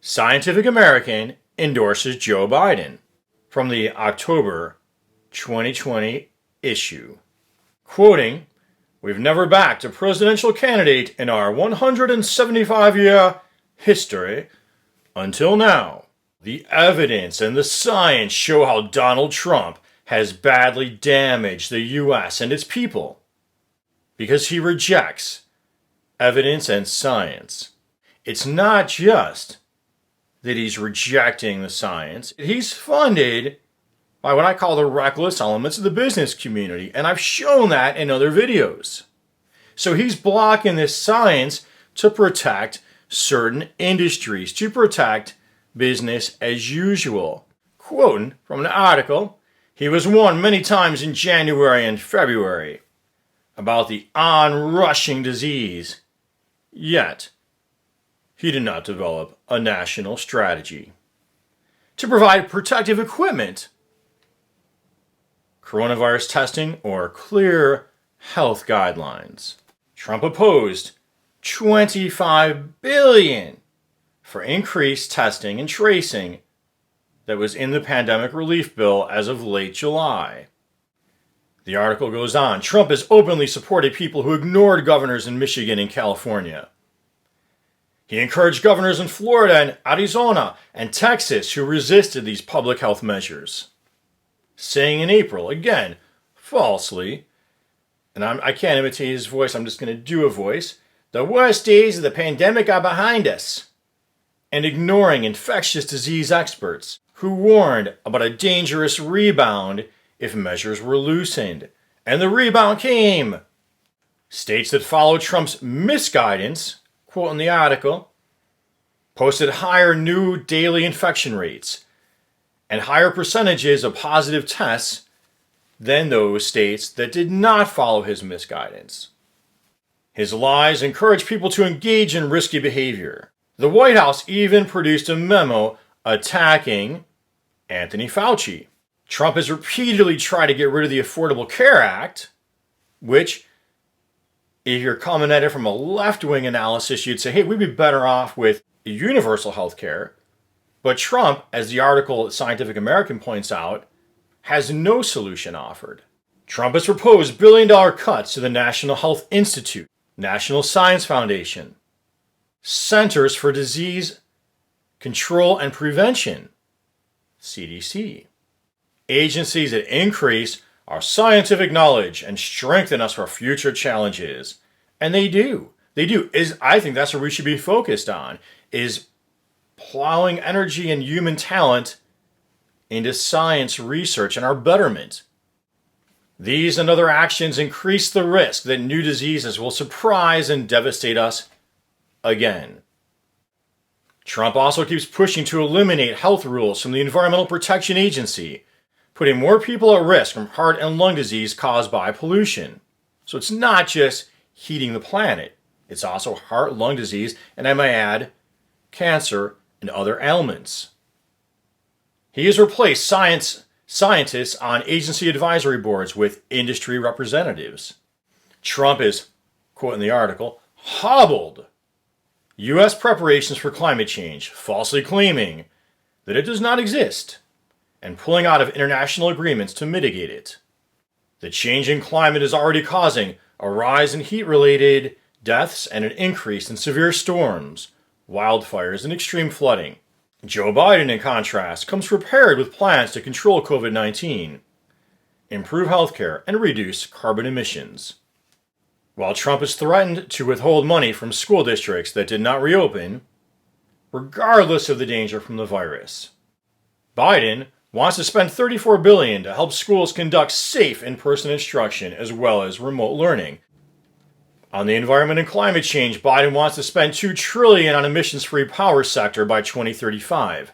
Scientific American endorses Joe Biden from the October 2020 issue. Quoting, "We've never backed a presidential candidate in our 175-year history until now. The evidence and the science show how Donald Trump has badly damaged the U.S. and its people because he rejects evidence and science. It's not just that he's rejecting the science. He's funded by what I call the reckless elements of the business community, and I've shown that in other videos. So he's blocking this science to protect certain industries, to protect business as usual." Quoting from an article, "He was warned many times in January and February about the onrushing disease, yet he did not develop a national strategy to provide protective equipment, coronavirus testing, or clear health guidelines. Trump opposed $25 billion for increased testing and tracing that was in the pandemic relief bill as of late July." The article goes on, "Trump has openly supported people who ignored governors in Michigan and California. He encouraged governors in Florida and Arizona and Texas who resisted these public health measures, saying in April, again, falsely," and I can't imitate his voice, I'm just going to do a voice, "the worst days of the pandemic are behind us," and ignoring infectious disease experts who warned about a dangerous rebound if measures were loosened. And the rebound came. States that followed Trump's misguidance, quote in the article, posted higher new daily infection rates and higher percentages of positive tests than those states that did not follow his misguidance. His lies encouraged people to engage in risky behavior. The White House even produced a memo attacking Anthony Fauci. Trump has repeatedly tried to get rid of the Affordable Care Act, which, if you're coming at it from a left-wing analysis, you'd say, hey, we'd be better off with universal health care. But Trump, as the article at Scientific American points out, has no solution offered. Trump has proposed billion-dollar cuts to the National Health Institute, National Science Foundation, Centers for Disease Control and Prevention, CDC, agencies that increase our scientific knowledge and strengthen us for future challenges. And they do. They do. I think that's what we should be focused on, is plowing energy and human talent into science research and our betterment. These and other actions increase the risk that new diseases will surprise and devastate us again. Trump also keeps pushing to eliminate health rules from the Environmental Protection Agency, putting more people at risk from heart and lung disease caused by pollution. So it's not just heating the planet. It's also heart, lung disease, and I might add, cancer and other ailments. He has replaced scientists on agency advisory boards with industry representatives. Trump is, quote in the article, hobbled U.S. preparations for climate change, falsely claiming that it does not exist, and pulling out of international agreements to mitigate it. The changing climate is already causing a rise in heat-related deaths and an increase in severe storms, wildfires, and extreme flooding. Joe Biden, in contrast, comes prepared with plans to control COVID-19, improve healthcare, and reduce carbon emissions. While Trump has threatened to withhold money from school districts that did not reopen, regardless of the danger from the virus, Biden wants to spend $34 billion to help schools conduct safe in-person instruction as well as remote learning. On the environment and climate change, Biden wants to spend $2 trillion on emissions-free power sector by 2035.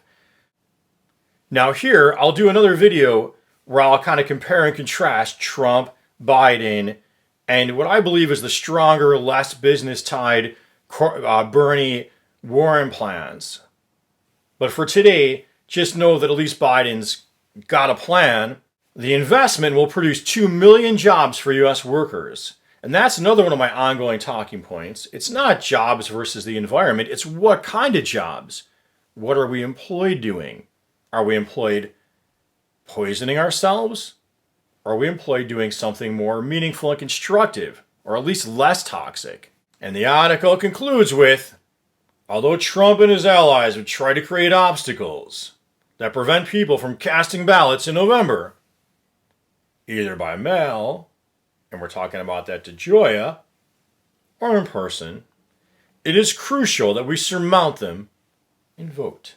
Now here, I'll do another video where I'll kind of compare and contrast Trump, Biden, and what I believe is the stronger, less business-tied Bernie Warren plans. But for today, just know that at least Biden's got a plan. The investment will produce 2 million jobs for U.S. workers. And that's another one of my ongoing talking points. It's not jobs versus the environment. It's what kind of jobs What are we employed doing? Are we employed poisoning ourselves? Or are we employed doing something more meaningful and constructive, or at least less toxic? And the article concludes with, although Trump and his allies would try to create obstacles that prevent people from casting ballots in November, either by mail, and we're talking about that to Joya, or in person, it is crucial that we surmount them and vote.